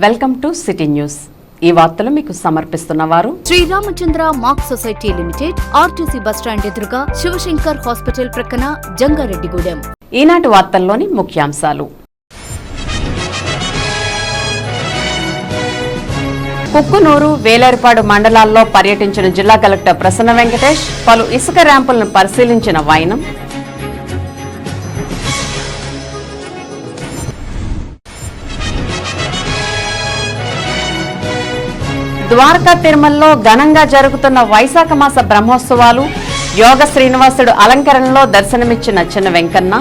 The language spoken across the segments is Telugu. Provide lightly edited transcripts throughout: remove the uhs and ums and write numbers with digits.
Welcome to city news. ఈ వార్తలు మీకు సమర్పిస్తున్నవారు Sriramachandra mark society limited, RTC bus stand ఎదురుగా, శివశంకర్ హాస్పిటల్ ప్రక్కన, జంగారెడ్డిగూడెం. ఈనాటి వార్తల్లోని ముఖ్యాంశాలు. కుక్కునూరు, వేలేరుపాడు మండలాల్లో పర్యటించిన జిల్లా కలెక్టర్ ప్రసన్న వెంకటేష్ పలు ఇసుక ర్యాంపులను పరిశీలించిన వైనం. ద్వారకా తిరుమలలో ఘనంగా జరుగుతున్న వైశాఖ మాస బ్రహ్మోత్సవాలు, యోగ శ్రీనివాసుడు అలంకరణలో దర్శనమిచ్చిన చిన్న వెంకన్న.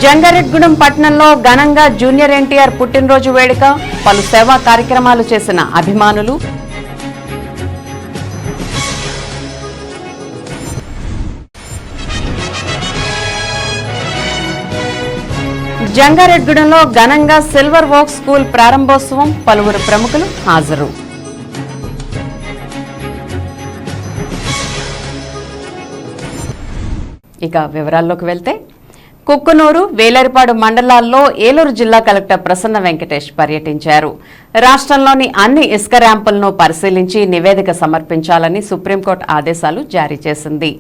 జంగారెడ్డిగూడెం పట్టణంలో ఘనంగా జూనియర్ ఎన్టీఆర్ పుట్టినరోజు వేడుక, పలు సేవా కార్యక్రమాలు చేసిన అభిమానులు. జంగారెడ్డిగూడెంలో ఘనంగా సిల్వర్ వోక్ స్కూల్ ప్రారంభోత్సవం, పలువురు ప్రముఖులు హాజరు. ఇక వివరాల్లోకి వెళ్తే, కుక్కునూరు, వేలేరుపాడు మండలాల్లో ఏలూరు జిల్లా కలెక్టర్ ప్రసన్న వెంకటేష్ పర్యటించారు. రాష్ట్రంలోని అన్ని ఇసుక ర్యాంపులను పరిశీలించి నివేదిక సమర్పించాలని సుప్రీంకోర్టు ఆదేశాలు జారీ చేసింది.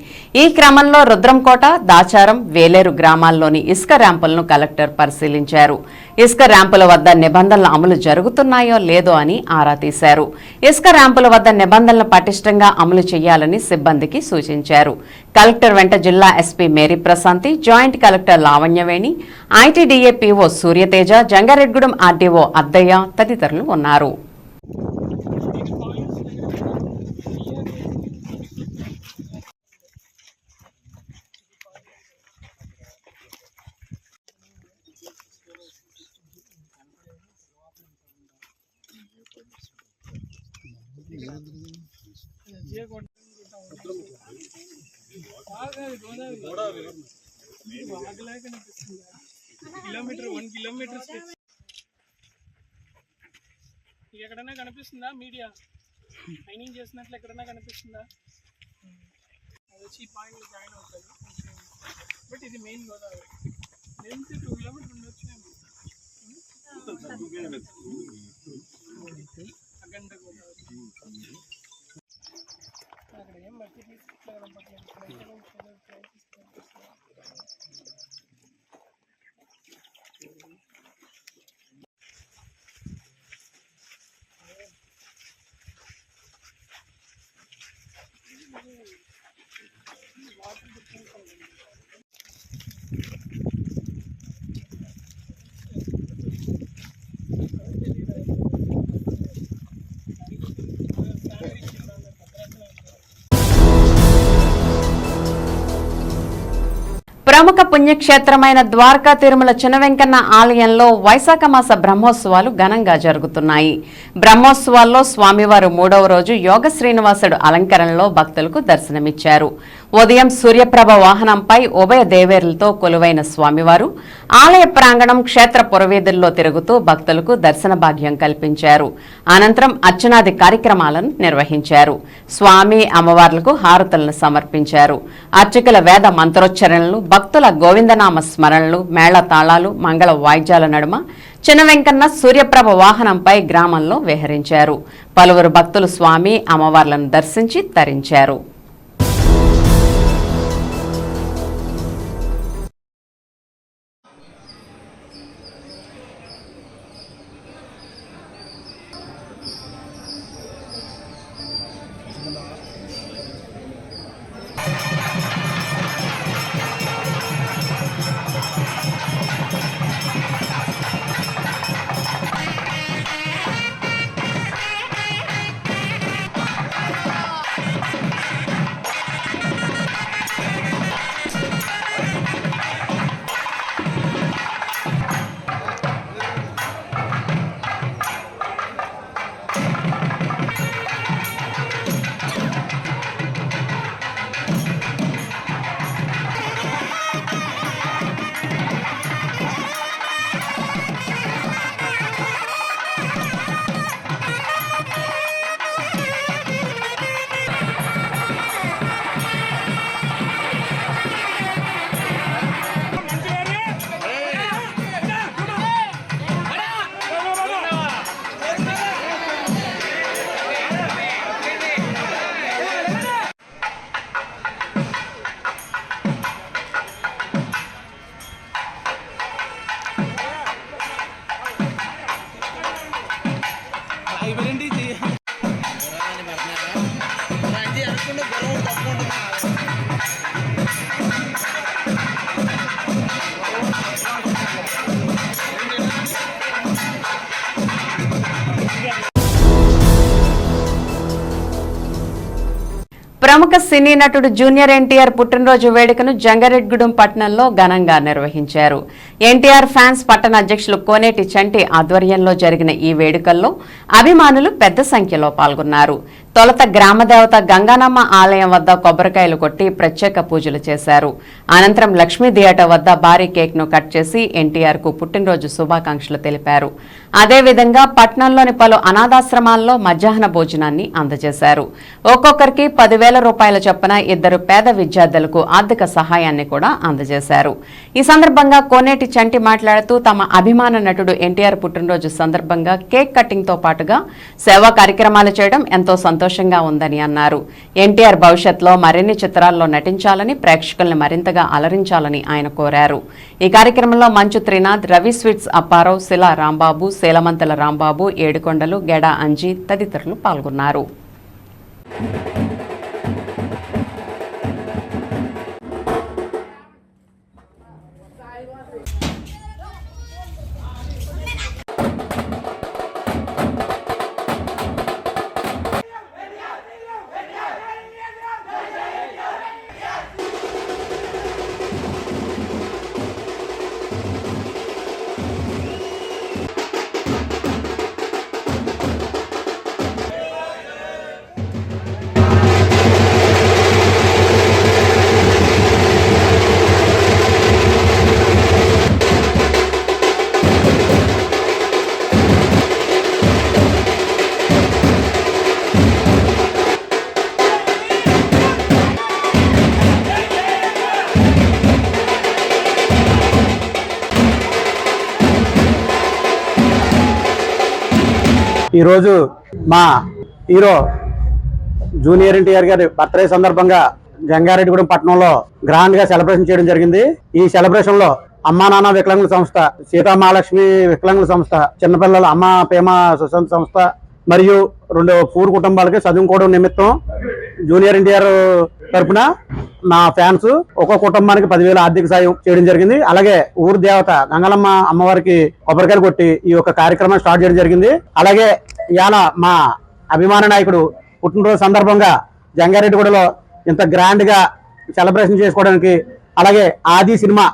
ఈ క్రమంలో రుద్రంకోట, దాచారం, వేలేరు గ్రామాల్లోని ఇసుక ర్యాంపులను కలెక్టర్ పరిశీలించారు. ఇసుక ర్యాంపుల వద్ద నిబంధనలు అమలు జరుగుతున్నాయో లేదో అని ఆరా తీశారు. ఇసుక ర్యాంపుల వద్ద నిబంధనలు పటిష్టంగా అమలు చేయాలని సిబ్బందికి సూచించారు. కలెక్టర్ వెంట జిల్లా SP Mary Prashanti, joint collector Lavanyaveni, ITDA PO Suryateja, Jangareddygudem RDO Addayya తదితరులు ఉన్నారు. ఎక్కడైనా కనిపిస్తుందా మీడియా మైనింగ్ చేసినట్లు ఎక్కడైనా కనిపిస్తుందా? అది వచ్చి పాయింట్ జాయిన్ అవుతుంది. బట్ ఇది మెయిన్ గోదావరి లెంత్ 2 కిలోమీటర్ ఉండొచ్చు. అగండ గోదావరి అక్కడ ఏం మట్టి తీసుకుంటారు. ప్రముఖ పుణ్యక్షేత్రమైన ద్వారకా తిరుమల చిన్న వెంకన్న ఆలయంలో వైశాఖ మాస బ్రహ్మోత్సవాలు ఘనంగా జరుగుతున్నాయి. బ్రహ్మోత్సవాల్లో స్వామివారు 3వ రోజు యోగ శ్రీనివాసుడు అలంకరణలో భక్తులకు దర్శనమిచ్చారు. ఉదయం సూర్యప్రభ వాహనంపై ఉభయ దేవేరులతో కొలువైన స్వామివారు ఆలయ ప్రాంగణం, క్షేత్ర పురవీధుల్లో తిరుగుతూ భక్తులకు దర్శన భాగ్యం కల్పించారు. అనంతరం అర్చనాది కార్యక్రమాలను నిర్వహించారు. స్వామి, అమ్మవార్లకు హారతులను సమర్పించారు. అర్చకుల వేద మంత్రోచ్చరణలు, భక్తుల గోవిందనామ స్మరణలు, మేళ తాళాలు, మంగళ వాయిద్యాల నడుమ చిన్న వెంకన్న సూర్యప్రభ వాహనంపై గ్రామంలో విహరించారు. పలువురు భక్తులు స్వామి, అమ్మవార్లను దర్శించి తరించారు. ప్రముఖ సినీ నటుడు జూనియర్ ఎన్టీఆర్ పుట్టినరోజు వేడుకను జంగారెడ్డిగూడెం పట్టణంలో ఘనంగా నిర్వహించారు. ఎన్టీఆర్ ఫ్యాన్స్ పట్టణ అధ్యక్షులు కోనేటి చంటి ఆధ్వర్యంలో జరిగిన ఈ వేడుకల్లో అభిమానులు పెద్ద సంఖ్యలో పాల్గొన్నారు. తొలుత గ్రామదేవత గంగానమ్మ ఆలయం వద్ద కొబ్బరికాయలు కొట్టి ప్రత్యేక పూజలు చేశారు. అనంతరం లక్ష్మీ థియేటర్ వద్ద భారీ కేక్ ను కట్ చేసి ఎన్టీఆర్ కు పుట్టినరోజు శుభాకాంక్షలు తెలిపారు. అదేవిధంగా పట్టణంలోని పలు అనాథాశ్రమాల్లో మధ్యాహ్న భోజనాన్ని అందజేశారు. ఒక్కొక్కరికి 10,000 రూపాయల చొప్పున 2 పేద విద్యార్థులకు ఆర్థిక సహాయాన్ని కూడా అందజేశారు. ఈ సందర్భంగా కోనేటి చంటి మాట్లాడుతూ తమ అభిమాన నటుడు ఎన్టీఆర్ పుట్టినరోజు సందర్భంగా కేక్ కటింగ్ తో పాటుగా సేవా కార్యక్రమాలు చేయడం ఎంతో సంతోషంగా ఉందని అన్నారు. ఎన్టీఆర్ భవిష్యత్తులో మరిన్ని చిత్రాల్లో నటించాలని, ప్రేక్షకుల్ని మరింతగా అలరించాలని ఆయన కోరారు. ఈ కార్యక్రమంలో మంచు త్రినాథ్, రవి స్వీట్స్ అప్పారావు, శిలా రాంబాబు, శీలమంతల రాంబాబు, ఏడుకొండలు, గెడా అంజీ తదితరులు పాల్గొన్నారు. ఈరోజు మా హీరో జూనియర్ ఎన్టీఆర్ గారి బర్త్డే సందర్భంగా జంగారెడ్డిగూడెం పట్టణంలో గ్రాండ్ గా సెలబ్రేషన్ చేయడం జరిగింది. ఈ సెలబ్రేషన్ లో అమ్మా నాన్న వికలాంగుల సంస్థ, సీతామహాలక్ష్మి వికలాంగుల సంస్థ, చిన్నపిల్లల అమ్మ ప్రేమ సుశాంత్ సంస్థ మరియు 2 పూర్ కుటుంబాలకి చదువుకోవడం నిమిత్తం జూనియర్ ఎన్టీఆర్ తరఫున మా ఫ్యాన్స్ ఒక్కో కుటుంబానికి 10,000 ఆర్థిక సాయం చేయడం జరిగింది. అలాగే ఊరు దేవత గంగలమ్మ అమ్మవారికి కొబ్బరికాయలు కొట్టి ఈ యొక్క కార్యక్రమం స్టార్ట్ చేయడం జరిగింది. అలాగే ఇవాళ మా అభిమాన నాయకుడు పుట్టినరోజు సందర్భంగా జంగారెడ్డిగూడలో ఇంత గ్రాండ్ గా సెలబ్రేషన్ చేసుకోవడానికి, అలాగే ఆది సినిమా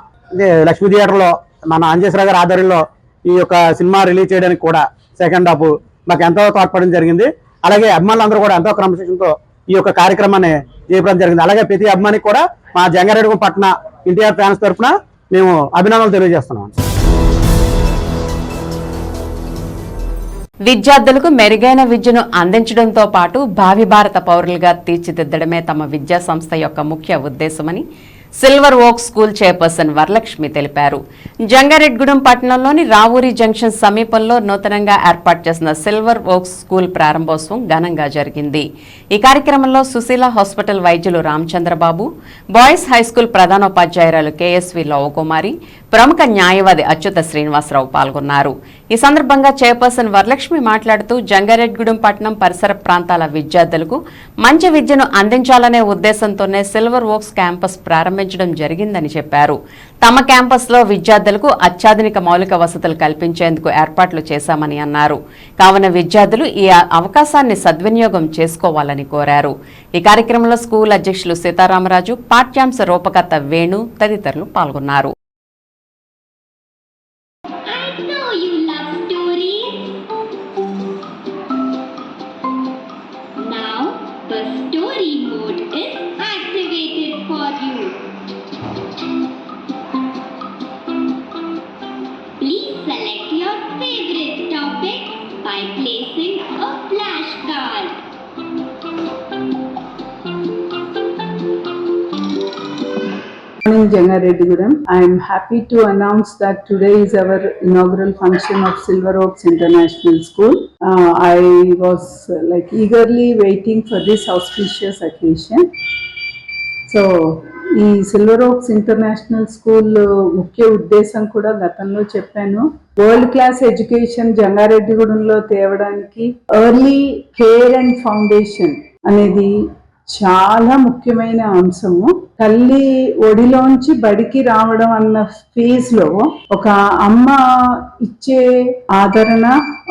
లక్ష్మీ థియేటర్ లో మన అంజేశ్వర గారి ఆధ్వర్యంలో ఈ యొక్క సినిమా రిలీజ్ చేయడానికి కూడా సెకండ్ హాఫ్ మాకు ఎంతో తోడ్పడడం జరిగింది. అలాగే అభిమానులందరూ కూడా ఎంతో క్రమశిక్షణతో ఈ యొక్క కార్యక్రమాన్ని చేయడం జరిగింది. అలాగే ప్రతి అభిమానికి కూడా మా జంగారెడ్డిగూడెం పట్టణ ఎన్టీఆర్ ఫ్యాన్స్ తరఫున మేము అభినందనలు తెలియజేస్తున్నాం. విద్యార్థులకు మెరుగైన విద్యను అందించడంతో పాటు భావి భారత పౌరులుగా తీర్చిదిద్దడమే తమ విద్యా సంస్థ యొక్క ముఖ్య ఉద్దేశమని silver oak school chairperson Varalakshmi తెలిపారు. జంగారెడ్డిగూడెం పట్టణంలోని రావూరి జంక్షన్ సమీపంలో నూతనంగా ఏర్పాటు చేసిన సిల్వర్ ఓక్ స్కూల్ ప్రారంభోత్సవం ఘనంగా జరిగింది. ఈ కార్యక్రమంలో సుశీల హాస్పిటల్ వైద్యులు రామచంద్రబాబు, బాయ్స్ హైస్కూల్ ప్రధానోపాధ్యాయురాలు కేఎస్వి లవకుమారి, ప్రముఖ న్యాయవాది అచ్యుత శ్రీనివాసరావు పాల్గొన్నారు. ఈ సందర్భంగా చైర్పర్సన్ వరలక్ష్మి మాట్లాడుతూ జంగారెడ్డిగూడెం పట్టణం పరిసర ప్రాంతాల విద్యార్థులకు మంచి విద్యను అందించాలనే ఉద్దేశంతోనే సిల్వర్ ఓక్స్ క్యాంపస్ ప్రారంభించడం జరిగిందని చెప్పారు. తమ క్యాంపస్ లో విద్యార్థులకు అత్యాధునిక మౌలిక వసతులు కల్పించేందుకు ఏర్పాట్లు చేశామని అన్నారు. కావున విద్యార్థులు ఈ అవకాశాన్ని సద్వినియోగం చేసుకోవాలని కోరారు. ఈ కార్యక్రమంలో స్కూల్ అధ్యక్షులు సీతారామరాజు, పాఠ్యాంశ రూపకర్త వేణు తదితరులు పాల్గొన్నారు. Morning, Jangareddyguram. I am happy to announce that today is our inaugural function of Silver Oaks International School. I was eagerly waiting for this auspicious occasion. So, ఈ సిల్వర్ ఓక్స్ ఇంటర్నేషనల్ స్కూల్ ముఖ్య ఉద్దేశం కూడా గతంలో చెప్పాను. వరల్డ్ క్లాస్ ఎడ్యుకేషన్ జంగారెడ్డిగూడెంలో తేవడానికి ఎర్లీ కేర్ అండ్ ఫౌండేషన్ అనేది చాలా ముఖ్యమైన అంశము. తల్లి ఒడిలోంచి బడికి రావడం అన్న ఫేజ్ లో ఒక అమ్మ ఇచ్చే ఆదరణ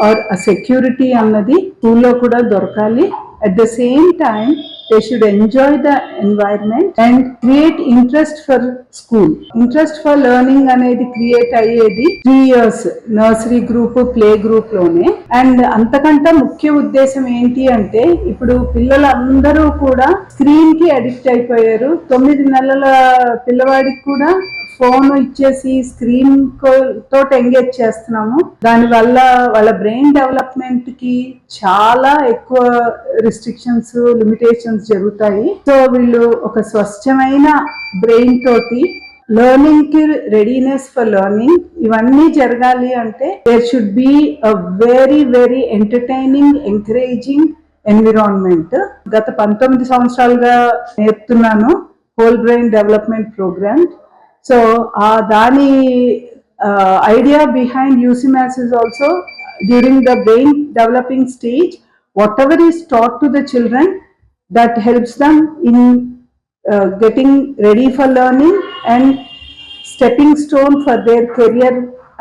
ఆర్ సెక్యూరిటీ అన్నది స్కూల్లో కూడా దొరకాలి. At the same time, they should enjoy the environment and create interest for school. Interest for learning అనేది క్రియేట్ అయ్యేది 3 years nursery group, play group లోనే. అండ్ అంతకంటే ముఖ్య ఉద్దేశం ఏంటి అంటే, ఇప్పుడు పిల్లలందరూ కూడా స్క్రీన్ కి అడిక్ట్ అయిపోయారు. 9 నెలల పిల్లవాడికి కూడా ఫోన్ ఇచ్చేసి స్క్రీన్ తోటి ఎంగేజ్ చేస్తున్నాము. దానివల్ల వాళ్ళ బ్రెయిన్ డెవలప్మెంట్ కి చాలా ఎక్కువ రిస్ట్రిక్షన్స్, లిమిటేషన్స్ జరుగుతాయి. సో వీళ్ళు ఒక స్వచ్ఛమైన బ్రెయిన్ తోటి లెర్నింగ్ కి రెడీనెస్ ఫర్ లెర్నింగ్ ఇవన్నీ జరగాలి అంటే there should be a very very entertaining, encouraging environment. గత 19 సంవత్సరాలుగా నేర్పుతున్నాను whole brain development program. So Dani idea behind UCMAS is also during the brain developing stage, whatever is taught to the children that helps them in getting ready for learning and stepping stone for their career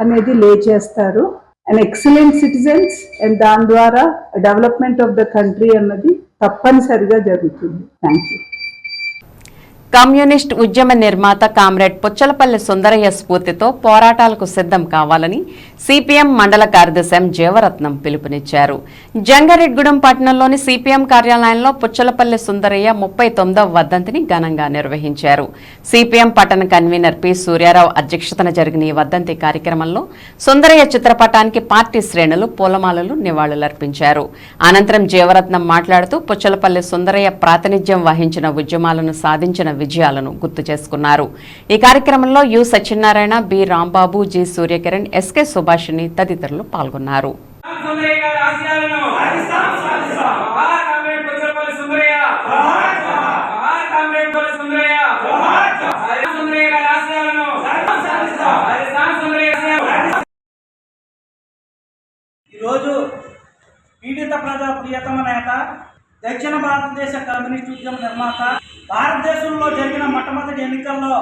anedi lay chestaru. An excellent citizens and dan dwara development of the country annadi tappanisariga jarugutundi. Thank you. Communist ఉద్యమ నిర్మాత కామ్రేడ్ పుచ్చలపల్లి సుందరయ్య స్ఫూర్తితో పోరాటాలకు సిద్ధం కావాలని సిపిఎం మండల కార్యదర్శి ఎం జీవరత్నం పిలుపునిచ్చారు. జంగారెడ్డిగూడెం పట్టణంలోని సిపిఎం కార్యాలయంలో పుచ్చలపల్లి సుందరయ్య 39వ వర్ధంతిని ఘనంగా నిర్వహించారు. సిపిఎం పట్టణ కన్వీనర్ పి సూర్యారావు అధ్యక్షతన జరిగిన ఈ వర్ధంతి కార్యక్రమంలో సుందరయ్య చిత్రపటానికి పార్టీ శ్రేణులు పూలమాలలు నివాళులర్పించారు. అనంతరం జీవరత్నం మాట్లాడుతూ పుచ్చలపల్లి సుందరయ్య ప్రాతినిధ్యం వహించిన ఉద్యమాలను సాధించిన విజయాలను గుర్తు చేసుకున్నారు. ఈ కార్యక్రమంలో U Satyanarayana, B Rambabu, G Suryakiran, SK Subhashini తదితరులు పాల్గొన్నారు. ఈరోజు పీడిత ప్రజా ప్రియతమ నేత, దక్షిణ భారతదేశ కమ్యూనిస్ట్ ఉద్యమ నిర్మాత, భారతదేశంలో జరిగిన మొట్టమొదటి ఎన్నికల్లో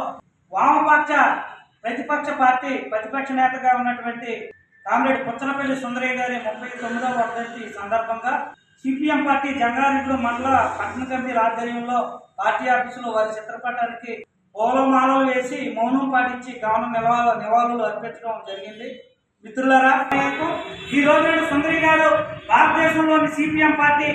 వామపక్ష ప్రతిపక్ష పార్టీ ప్రతిపక్ష నేతగా ఉన్నటువంటి కామ్రేడ్ పుచ్చలపల్లి సుందరయ్య గారి 39వ వర్ధంతి సందర్భంగా సిపిఎం పార్టీ జంగారెడ్డిగూడెం మండల పట్టణ కమిటీ ఆధ్వర్యంలో పార్టీ ఆఫీసులో వారి చిత్రపటానికి పూలమాలలు వేసి మౌనం పాటించి గౌరవ నివాళులు అర్పించడం జరిగింది. మిత్రులారా, ఈ రోజు సుందరయ్య గారు భారతదేశంలోని సిపిఎం పార్టీ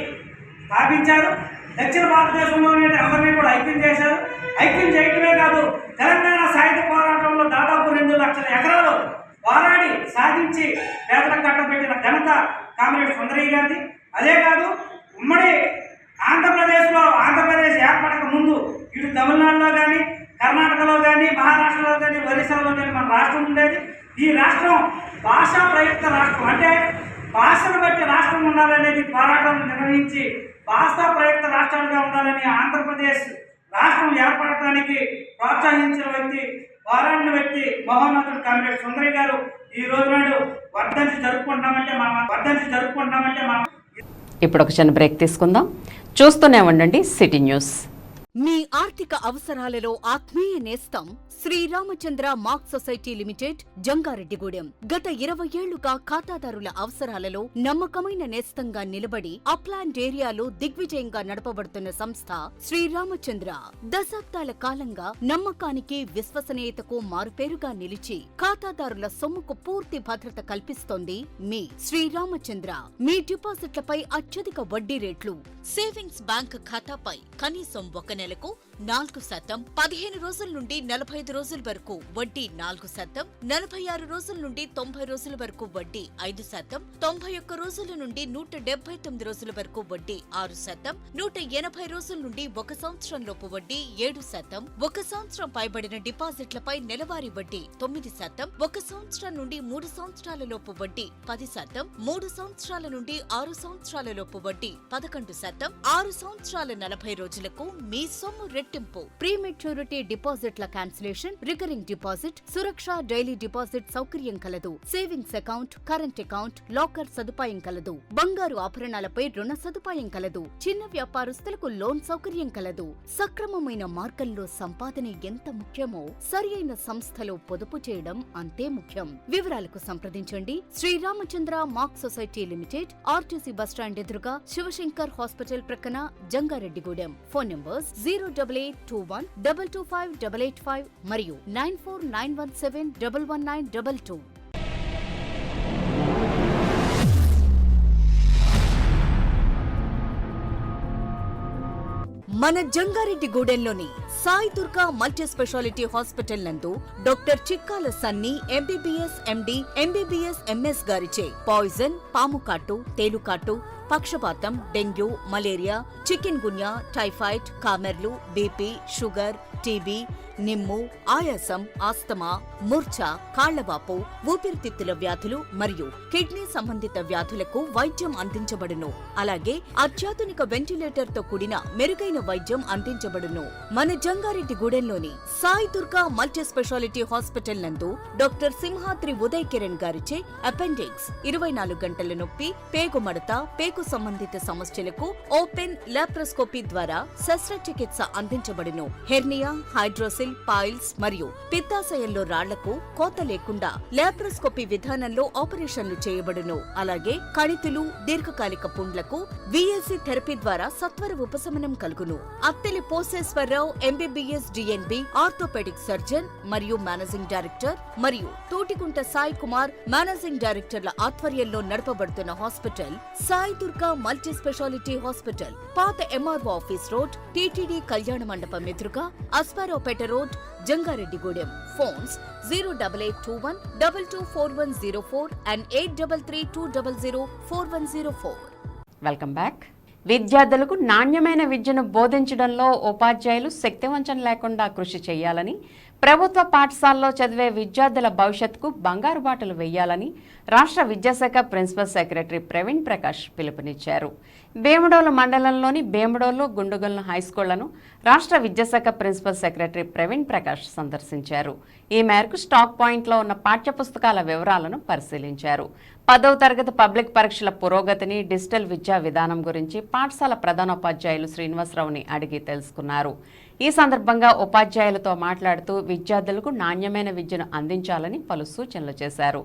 స్థాపించారు. దక్షిణ భారతదేశంలోని అందరినీ కూడా ఐక్యం చేశారు. ఐక్యం చేయటమే కాదు, తెలంగాణ సాయుధ పోరాటంలో దాదాపు 2 లక్షల ఎకరాలు పోరాడి సాధించి పేదలకు కట్టబెట్టిన ఘనత కామ్రేడ్ సుందరయ్య గారిది. అదే కాదు, ఉమ్మడి ఆంధ్రప్రదేశ్ ఏర్పడక ముందు ఇటు తమిళనాడులో కానీ, కర్ణాటకలో కానీ, మహారాష్ట్రలో కానీ, ఒరిస్సాలో కానీ మన రాష్ట్రం ఉండేది. ఈ రాష్ట్రం భాషా ప్రయుక్త రాష్ట్రం, అంటే భాషను బట్టి రాష్ట్రం ఉండాలనేది పోరాటం నిర్వహించి భాషా ప్రయుక్త రాష్ట్రాలుగా ఉండాలని ఆంధ్రప్రదేశ్ రాష్ట్రం ఏర్పడటానికి ప్రోత్సహించిన వ్యక్తి, పోరాడిన వ్యక్తి మహోన్నతుడు కామ్రేడ్ సుందరయ్య గారు. ఈ రోజు నాడు వర్ధంతి జరుపుకుంటామంటే మనం ఇప్పుడు ఒక చిన్న బ్రేక్ తీసుకుందాం. చూస్తూనే ఉండండి సిటీ న్యూస్. మీ ఆర్థిక అవసరాలలో ఆత్మీయ నేస్తం Sriramachandra mark society limited, Jangareddygudem. గత 20 ఏళ్లుగా ఖాతాదారుల అవసరాలలో నమ్మకమైన నేస్తంగా నిలబడి అప్లాండ్ ఏరియాలో దిగ్విజయంగా నడపబడుతున్న సంస్థ శ్రీరామచంద్ర. దశాబ్దాల కాలంగా నమ్మకానికి, విశ్వసనీయతకు మారుపేరుగా నిలిచి ఖాతాదారుల సొమ్ముకు పూర్తి భద్రత కల్పిస్తోంది మీ శ్రీరామచంద్ర. మీ డిపాజిట్లపై అత్యధిక వడ్డీ రేట్లు, సేవింగ్స్ బ్యాంక్ ఖాతాపై కనీసం 1 నెలకు 4%, 15 రోజుల నుండి 45 రోజుల వరకు వడ్డీ 4%, 46 రోజుల నుండి 90 రోజుల వరకు వడ్డీ 5%, 91 రోజుల నుండి 179 రోజుల వరకు వడ్డీ 6%, 180 రోజుల నుండి 1 సంవత్సరం లోపు వడ్డీ 7%, 1 సంవత్సరం పైబడిన డిపాజిట్లపై నెలవారీ వడ్డీ 9%, 1 సంవత్సరం నుండి 3 సంవత్సరాల లోపు వడ్డీ 10%, 3 సంవత్సరాల నుండి 6 సంవత్సరాల లోపు వడ్డీ 11%, 6 సంవత్సరాల 40 రోజులకు మీ సొమ్ము రెట్టింపు. ప్రీ మెచ్యూరిటీ డిపాజిట్ల క్యాన్సిలేషన్, రికరింగ్ డిపాజిట్, సురక్ష డైలీ డిపాజిట్ సౌకర్యం కలదు. Savings account, current account, locker సదుపాయం కలదు. బంగారు ఆభరణాలపై రుణ సదుపాయం కలదు. చిన్న వ్యాపారస్తులకు లోన్ సౌకర్యం కలదు. సక్రమమైన మార్గంలో సంపాదన ఎంత ముఖ్యమో సరియైన సంస్థలో పొదుపు చేయడం అంతే ముఖ్యం. వివరాలకు సంప్రదించండి. Sriramachandra mark society limited, RTC bus stand ఎదురుగా, శివశంకర్ హాస్పిటల్ ప్రక్కన, జంగారెడ్డిగూడెం. ఫోన్ నంబర్స్ 08821225885 మరియు 9491711922. మన జంగారెడ్డిగూడెంలోని Sai Durga multi speciality hospital నందు doctor Chikkala Sunny MBBS MD, MBBS MS గారిచే పాయిజన్, పాముకాటు, తేలుకాటు, పక్షపాతం, dengue, malaria, chikungunya, typhoid, కామెర్లు, బీపీ, షుగర్, టీబీ, నిమ్ము, ఆయాసం, ఆస్తమా, మూర్ఛ, కాళ్లవాపు, ఊపిరితిత్తుల వ్యాధులు మరియు కిడ్నీ సంబంధిత వ్యాధులకు వైద్యం అందించబడును. అలాగే అత్యాధునిక వెంటిలేటర్ తో కూడిన మెరుగైన వైద్యం అందించబడును. మన జంగారెడ్డిగూడెంలోని Sai Durga multi speciality hospital నందు డాక్టర్ సింహాద్రి ఉదయ్ కిరణ్ గారిచే అపెండిక్స్, 24 గంటల నొప్పి, పేగు మడత, పేగు సంబంధిత సమస్యలకు ఓపెన్ లాప్రోస్కోపీ ద్వారా శస్త్రచికిత్స అందించబడును. హెర్నియా, హైడ్రోసిల్, పాయిల్స్ మరియు పిత్తాశయంలో రాళ్లకు కోత లేకుండా లాప్రోస్కోపీ విధానంలో ఆపరేషన్లు చేయబడును. అలాగే కణితులు, దీర్ఘకాలిక పుండ్లకు విఎల్సి థెరపీ ద్వారా సత్వర ఉపశమనం కలుగును. Atteli Poseswararao MBBS DNB, orthopaedic surgeon మరియు మేనేజింగ్ డైరెక్టర్, మరియు తూటికుంట సాయి కుమార్ మేనేజింగ్ డైరెక్టర్ల ఆధ్వర్యంలో నడపబడుతున్న hospital Sai Durga multi speciality hospital, పాత MRO office road, TTD Kalyana Mandapam ఎదురుగా, Asparaopeta road, Jangareddygudem. Phones 08821224104 and 8332004104. Welcome back. విద్యార్థులకు నాణ్యమైన విద్యను బోధించడంలో ఉపాధ్యాయులు శక్తివంచన లేకుండా కృషి చేయాలని, ప్రభుత్వ పాఠశాలలో చదివే విద్యార్థుల భవిష్యత్తుకు బంగారు బాటలు వేయాలని రాష్ట్ర విద్యాశాఖ ప్రిన్సిపల్ సెక్రటరీ ప్రవీణ్ ప్రకాష్ పిలుపునిచ్చారు. భీమడోలు మండలంలోని భీమడోలు, గుండుగొలను హైస్కూళ్లను రాష్ట్ర విద్యాశాఖ ప్రిన్సిపల్ సెక్రటరీ ప్రవీణ్ ప్రకాష్ సందర్శించారు. ఈ మేరకు స్టాక్ పాయింట్లో ఉన్న పాఠ్యపుస్తకాల వివరాలను పరిశీలించారు. 10వ తరగతి పబ్లిక్ పరీక్షల పురోగతిని, డిజిటల్ విద్యా విధానం గురించి పాఠశాల ప్రధానోపాధ్యాయులు శ్రీనివాసరావుని అడిగి తెలుసుకున్నారు. ఈ సందర్భంగా ఉపాధ్యాయులతో మాట్లాడుతూ విద్యార్థులకు నాణ్యమైన విద్యను అందించాలని పలు సూచనలు చేశారు.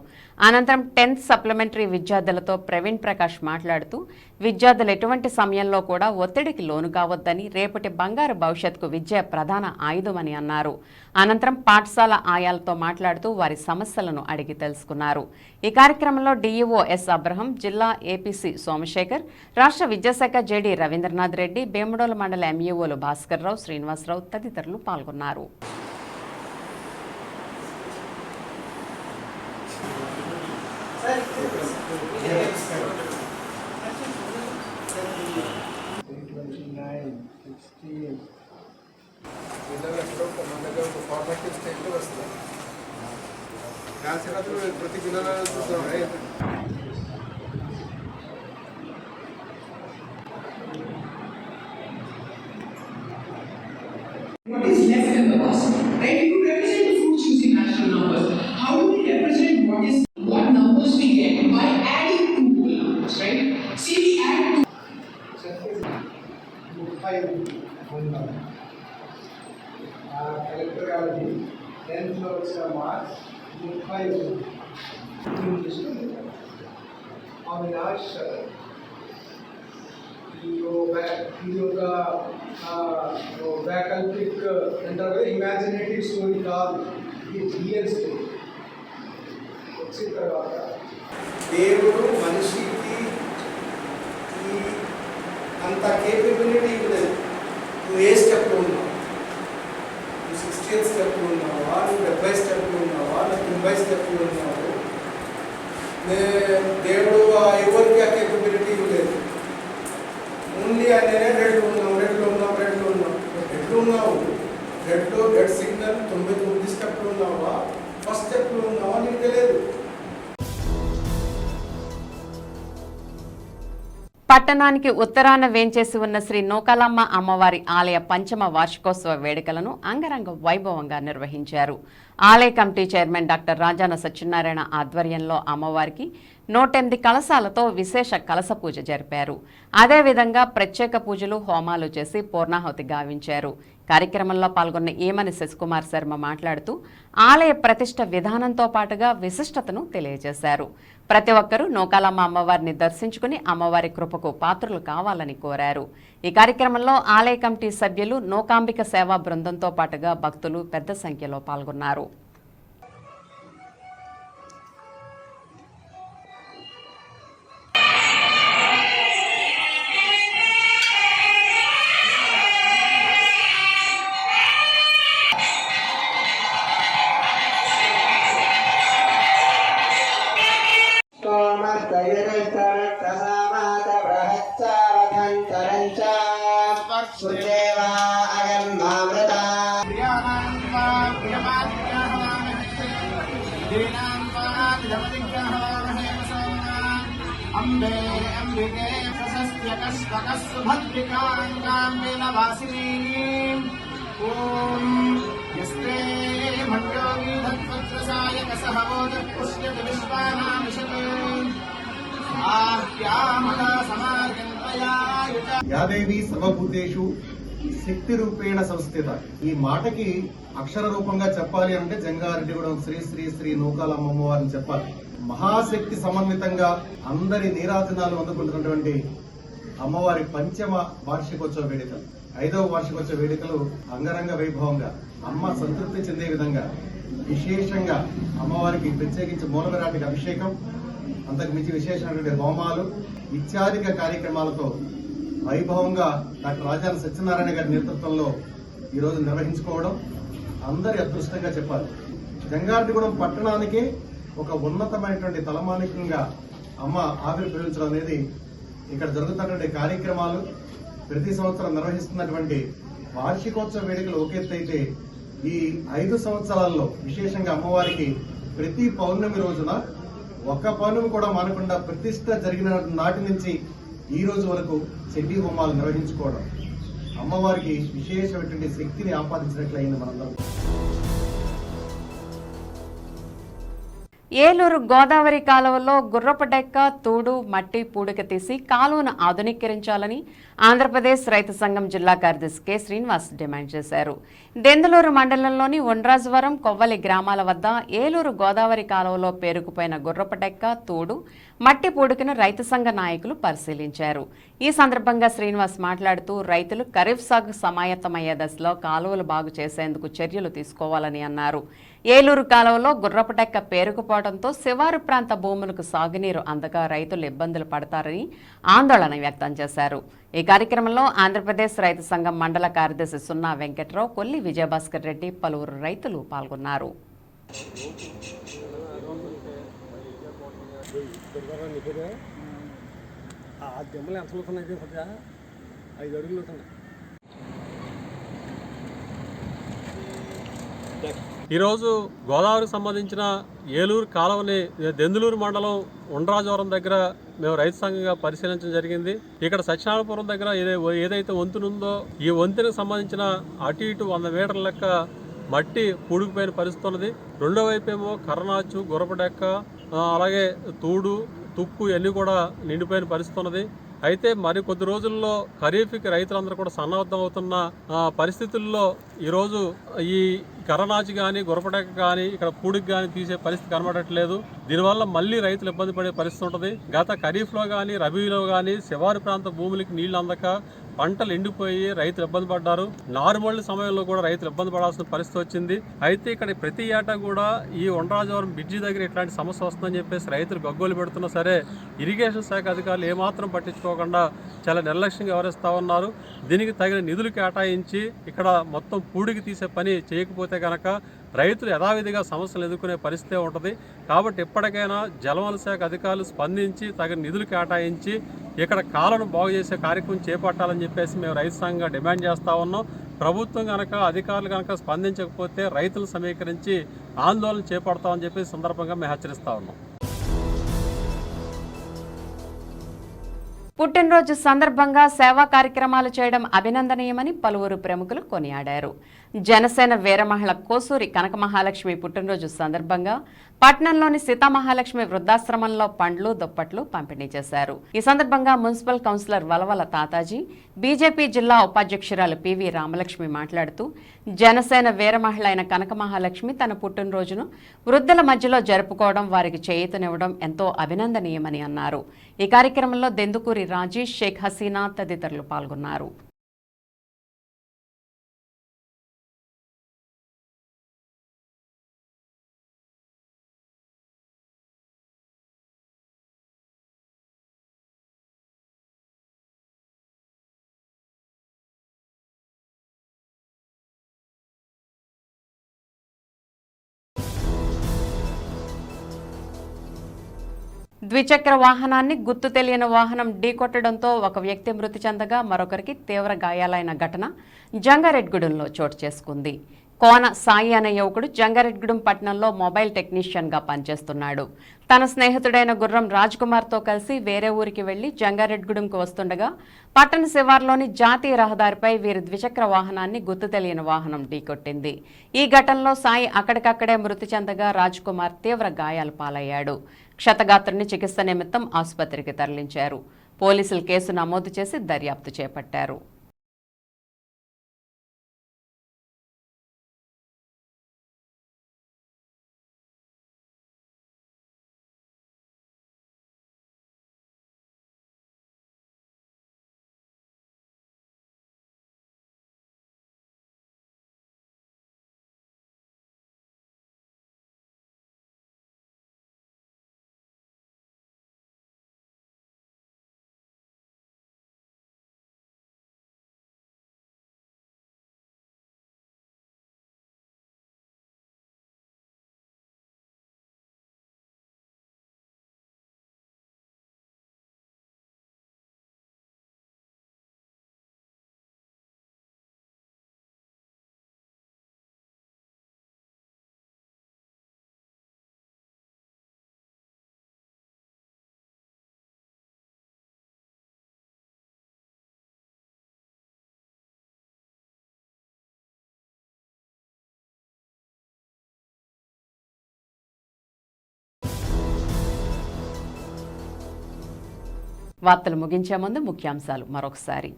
అనంతరం 10th సప్లిమెంటరీ విద్యార్థులతో ప్రవీణ్ ప్రకాష్ మాట్లాడుతూ విద్యార్థులు ఎటువంటి సమయంలో కూడా ఒత్తిడికి లోను కావద్దని, రేపటి బంగారు భవిష్యత్తుకు విద్య ప్రధాన ఆయుధమని అన్నారు. అనంతరం పాఠశాల ఆయాలతో మాట్లాడుతూ వారి సమస్యలను అడిగి తెలుసుకున్నారు. ఈ కార్యక్రమంలో డిఈఓ ఎస్ అబ్రహం, జిల్లా ఏపీసీ సోమశేఖర్, రాష్ట్ర విద్యాశాఖ జేడీ రవీంద్రనాథ్ రెడ్డి, భీమడోలు మండల ఎంఈఓలు భాస్కర్రావు, శ్రీనివాసరావు తదితరులు పాల్గొన్నారు. ప్రతి జిల్లాలో చూద్దాం. What is left in the bus? Right? If you represent the fruits using natural numbers, how do we represent what numbers we get by adding two whole numbers, right? See, we add two. Collector గారికి 10th లో వచ్చిన మార్క్స్ 35. అవినాష్ ఈ ఒక వైకల్పిక్ అంటారు, ఇమాజినేటివ్ స్టోరీ కాదు, ఇది రియల్ స్టోరీ. వచ్చిన తర్వాత దేవుడు మనిషికి ఈ అంత కేపబిలిటీ ఇవ్వలేదు. నువ్వు ఏ స్టెప్లో ఉన్నావు, నువ్వు 60th స్టెప్లో ఉన్నావా, నువ్వు 70 స్టెప్లో ఉన్నావా, నువ్వు 90 స్టెప్లో ఉన్నావు. దేవుడు ఎవరికి ఆ కేపబిలిటీ ఇవ్వలేదు. ఓన్లీ ఆయననే రెడ్లో ఉన్నావు, రెడ్లో ఉన్నావు, రెడ్లో ఉన్నావు, రెడ్లో ఉన్నావు, రెడ్ సిగ్నల్ 99 స్టెప్లో ఉన్నావా, ఫస్ట్ స్టెప్లో ఉన్నావా నీకు తెలియదు. పట్టణానికి ఉత్తరాన వేంచేసి ఉన్న శ్రీ నూకాలమ్మ అమ్మవారి ఆలయ పంచమ వార్షికోత్సవ వేడుకలను అంగరంగ వైభవంగా నిర్వహించారు. ఆలయ committee chairman doctor Rajana Satyanarayana ఆధ్వర్యంలో అమ్మవారికి 108 కలశాలతో విశేష కలశ పూజ జరిపారు. అదేవిధంగా ప్రత్యేక పూజలు హోమాలు చేసి పూర్ణాహుతి గావించారు. కార్యక్రమంలో పాల్గొన్న ఏమని శశికుమార్ శర్మ మాట్లాడుతూ ఆలయ ప్రతిష్ట విధానంతో పాటుగా విశిష్టతను తెలియజేశారు. ప్రతి ఒక్కరూ నూకాలమ్మ అమ్మవారిని దర్శించుకుని అమ్మవారి కృపకు పాత్రులు కావాలని కోరారు. ఈ కార్యక్రమంలో ఆలయ కమిటీ సభ్యులు, నూకాంబిక సేవా బృందంతో పాటుగా భక్తులు పెద్ద సంఖ్యలో పాల్గొన్నారు. अंबे अंबिके प्रशस्त्यकस्पकस्सु भद्रिकाङ्गाम्बेलवासिनीं ॐ यस्ते मण्डोगी धत्वत्रसायकसहवोदः पुष्यति विश्वानां विशते आह्यामदा समार्गन्तयायुत యాదేవి సర్వభూతేషు శక్తి రూపేణ సంస్థిత. ఈ మాటకి అక్షర రూపంగా చెప్పాలి అంటే జంగారెడ్డిగూడెం శ్రీ శ్రీ శ్రీ నూకాలమ్మ అమ్మవారిని చెప్పాలి. మహాశక్తి సమన్వితంగా అందరి నీరాజనాలు అందుకుంటున్నటువంటి అమ్మవారి పంచమ వార్షికోత్సవ వేడుకలు, 5వ వార్షికోత్సవ వేడుకలు అంగరంగ వైభవంగా అమ్మ సంతృప్తి చెందే విధంగా విశేషంగా అమ్మవారికి ప్రత్యేకించి మూలవిరాటికి అభిషేకం, అంతకు మించి విశేషమైనటువంటి హోమాలు ఇత్యాదిక కార్యక్రమాలతో వైభవంగా డాక్టర్ రాజాన సత్యనారాయణ గారి నేతృత్వంలో ఈరోజు నిర్వహించుకోవడం అందరి అదృష్టంగా చెప్పాలి. జంగారెడ్డిగూడెం పట్టణానికి ఒక ఉన్నతమైనటువంటి తలమానికంగా అమ్మ ఆవిర్భవించడం అనేది ఇక్కడ జరుగుతున్నటువంటి కార్యక్రమాలు, ప్రతి సంవత్సరం నిర్వహిస్తున్నటువంటి వార్షికోత్సవ వేడుకలు ఒక ఎత్తు అయితే, ఈ 5 సంవత్సరాల్లో విశేషంగా అమ్మవారికి ప్రతి పౌర్ణమి రోజున ఒక్క పౌర్ణమి కూడా మానకుండా ప్రతిష్ట జరిగిన నాటి నుంచి ఈ రోజు వరకు చండీ హోమాలు నిర్వహించుకోవడం అమ్మవారికి విశేషమైనటువంటి శక్తిని ఆపాదించినట్లయింది మనందరం. ఏలూరు గోదావరి కాలువలో గుర్రపడెక్క, తూడు, మట్టి పూడిక తీసి కాలువను ఆధునీకరించాలని ఆంధ్రప్రదేశ్ రైతు సంఘం జిల్లా కార్యదర్శి కె శ్రీనివాస్ డిమాండ్ చేశారు. దెందులూరు మండలంలోని ఉండ్రాజవరం, కొవ్వలి గ్రామాల వద్ద ఏలూరు గోదావరి కాలువలో పేరుకుపోయిన గుర్రపడెక్క, తూడు, మట్టి పూడికను రైతు సంఘ నాయకులు పరిశీలించారు. ఈ సందర్భంగా శ్రీనివాస్ మాట్లాడుతూ రైతులు ఖరీఫ్ సాగు సమాయత్తమయ్యే దశలో కాలువలు బాగు చేసేందుకు చర్యలు తీసుకోవాలని అన్నారు. ఏలూరు కాలువలో గుర్రపటెక్క పేరుకుపోవడంతో శివారు ప్రాంత భూములకు సాగునీరు అందక రైతులు ఇబ్బందులు పడతారని ఆందోళన వ్యక్తం చేశారు. ఈ కార్యక్రమంలో ఆంధ్రప్రదేశ్ రైతు సంఘం మండల కార్యదర్శి సున్నా వెంకట్రావు, కొల్లి విజయభాస్కర్ రెడ్డి, పలువురు రైతులు పాల్గొన్నారు. ఈరోజు గోదావరికి సంబంధించిన ఏలూరు కాలువని దెందులూరు మండలం ఉండ్రాజవరం దగ్గర మేము రైతు సంఘంగా పరిశీలించడం జరిగింది. ఇక్కడ సత్యనారాయణపురం దగ్గర ఏదైతే వంతెనుందో ఈ వంతెనకు సంబంధించిన అటు ఇటు 100 మీటర్ల లెక్క మట్టి పూడుకుపోయిన పరిస్థితి ఉన్నది. రెండో వైపు ఏమో కర్రనాచు, గుర్రపడెక్క, అలాగే తూడు, తుక్కు ఇవన్నీ కూడా నిండిపోయిన పరిస్థితి ఉన్నది. అయితే మరి కొద్ది రోజుల్లో ఖరీఫ్కి రైతులందరూ కూడా సన్నద్ధం అవుతున్న పరిస్థితుల్లో ఈరోజు ఈ కర్రనాచి కానీ, గుర్రపడెక్క కానీ, ఇక్కడ పూడికి కానీ తీసే పరిస్థితి కనబడట్లేదు. దీనివల్ల మళ్ళీ రైతులు ఇబ్బంది పడే పరిస్థితి ఉంటుంది. గత ఖరీఫ్లో కానీ, రబీలో కానీ శివారు ప్రాంత భూములకి నీళ్లు అందక పంటలు ఎండిపోయి రైతులు ఇబ్బంది పడ్డారు. నారుమళ్ళ సమయంలో కూడా రైతులు ఇబ్బంది పడాల్సిన పరిస్థితి వచ్చింది. అయితే ఇక్కడ ప్రతి ఏటా కూడా ఈ ఉండ్రాజవరం బ్రిడ్జి దగ్గర ఇట్లాంటి సమస్య వస్తుందని చెప్పేసి రైతులు గగ్గోలు పెడుతున్నా సరే ఇరిగేషన్ శాఖ అధికారులు ఏమాత్రం పట్టించుకోకుండా చాలా నిర్లక్ష్యంగా వ్యవహరిస్తూ ఉన్నారు. దీనికి తగిన నిధులు కేటాయించి ఇక్కడ మొత్తం పూడికి తీసే పని చేయకపోతే కనుక రైతులు యథావిధిగా సమస్యలు ఎదుర్కొనే పరిస్థితి ఉంటుంది. కాబట్టి ఎప్పటికైనా జలవనరుల శాఖ అధికారులు స్పందించి తగిన నిధులు కేటాయించి ఇక్కడ కాలను బాగు చేసే కార్యక్రమం చేపట్టాలని చెప్పేసి మేము రైతు సంఘంగా డిమాండ్ చేస్తూ ఉన్నాం. ప్రభుత్వం కనుక, అధికారులు కనుక స్పందించకపోతే రైతులు సమీకరించి ఆందోళన చేపడతామని చెప్పి సందర్భంగా మేము హెచ్చరిస్తూ ఉన్నాం. పుట్టినరోజు సందర్భంగా సేవా కార్యక్రమాలు చేయడం అభినందనీయమని పలువురు ప్రముఖులు కొనియాడారు. జనసేన వీరమహిళ కోసూరి కనకమహాలక్ష్మి పుట్టినరోజు సందర్భంగా పట్నంలోని సీతామహాలక్ష్మి వృద్ధాశ్రమంలో పండ్లు దుప్పట్లు పంపిణీ చేశారు. ఈ సందర్భంగా municipal councillor Valavala Tataji, BJP జిల్లా ఉపాధ్యక్షురాలు పివి రామలక్ష్మి మాట్లాడుతూ జనసేన వీరమహిళ అయిన కనకమహాలక్ష్మి తన పుట్టినరోజును వృద్ధుల మధ్యలో జరుపుకోవడం, వారికి చేయూతనివ్వడం ఎంతో అభినందనీయమని అన్నారు. ఈ కార్యక్రమంలో దెందుకూరి రాజేష్, షేక్ హసీనా తదితరులు పాల్గొన్నారు. ద్విచక్ర వాహనాన్ని గుర్తు తెలియని వాహనం ఢీకొట్టడంతో ఒక వ్యక్తి మృతి చెందగా మరొకరికి తీవ్ర గాయాలైన ఘటన జంగారెడ్గూడెంలో చోటు చేసుకుంది. కోన సాయి అనే యువకుడు జంగారెడ్గూడెం పట్టణంలో మొబైల్ టెక్నీషియన్గా పనిచేస్తున్నాడు. తన స్నేహితుడైన గుర్రం రాజ్ కుమార్తో కలిసి వేరే ఊరికి వెళ్లి జంగారెడ్గూడెంకు వస్తుండగా పట్టణ శివార్లోని జాతీయ రహదారిపై వీరి ద్విచక్ర వాహనాన్ని గుర్తు తెలియని వాహనం ఢీకొట్టింది. ఈ ఘటనలో సాయి అక్కడికక్కడే మృతి చెందగా రాజ్ కుమార్ తీవ్ర గాయాలు పాలయ్యాడు. క్షతగాత్రుని చికిత్స నిమిత్తం ఆసుపత్రికి తరలించారు. పోలీసులు కేసు నమోదు చేసి దర్యాప్తు చేపట్టారు. వార్తలు ముగించే ముందు ముఖ్యాంశాలు మరొకసారి.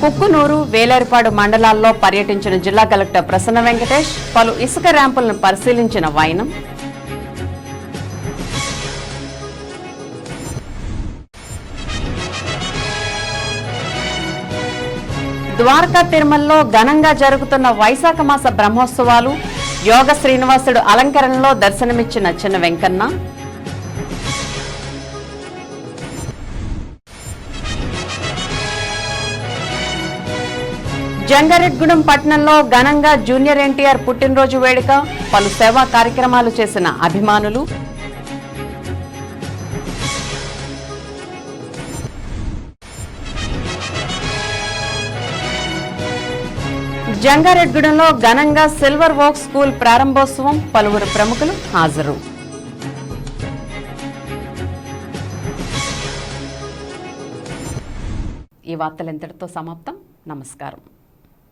కుక్కునూరు, వేలేరుపాడు మండలాల్లో పర్యటించిన జిల్లా కలెక్టర్ ప్రసన్న వెంకటేష్, పలు ఇసుక ర్యాంపులను పరిశీలించిన వైనం. ద్వారకా తిరుమలలో ఘనంగా జరుగుతున్న వైశాఖ మాస బ్రహ్మోత్సవాలు, యోగ శ్రీనివాసుడు అలంకరణలో దర్శనమిచ్చిన చిన్న వెంకన్న. జంగారెడ్గూడెం పట్టణంలో ఘనంగా జూనియర్ ఎన్టీఆర్ పుట్టినరోజు వేడుక, పలు సేవా కార్యక్రమాలు చేసిన అభిమానులు. జంగారెడ్గూడెంలో ఘనంగా సిల్వర్ ఓక్ స్కూల్ ప్రారంభోత్సవం, పలువురు ప్రముఖులు హాజరు. ఈ వార్తలు ఇంతటితో సమాప్తం. నమస్కారం.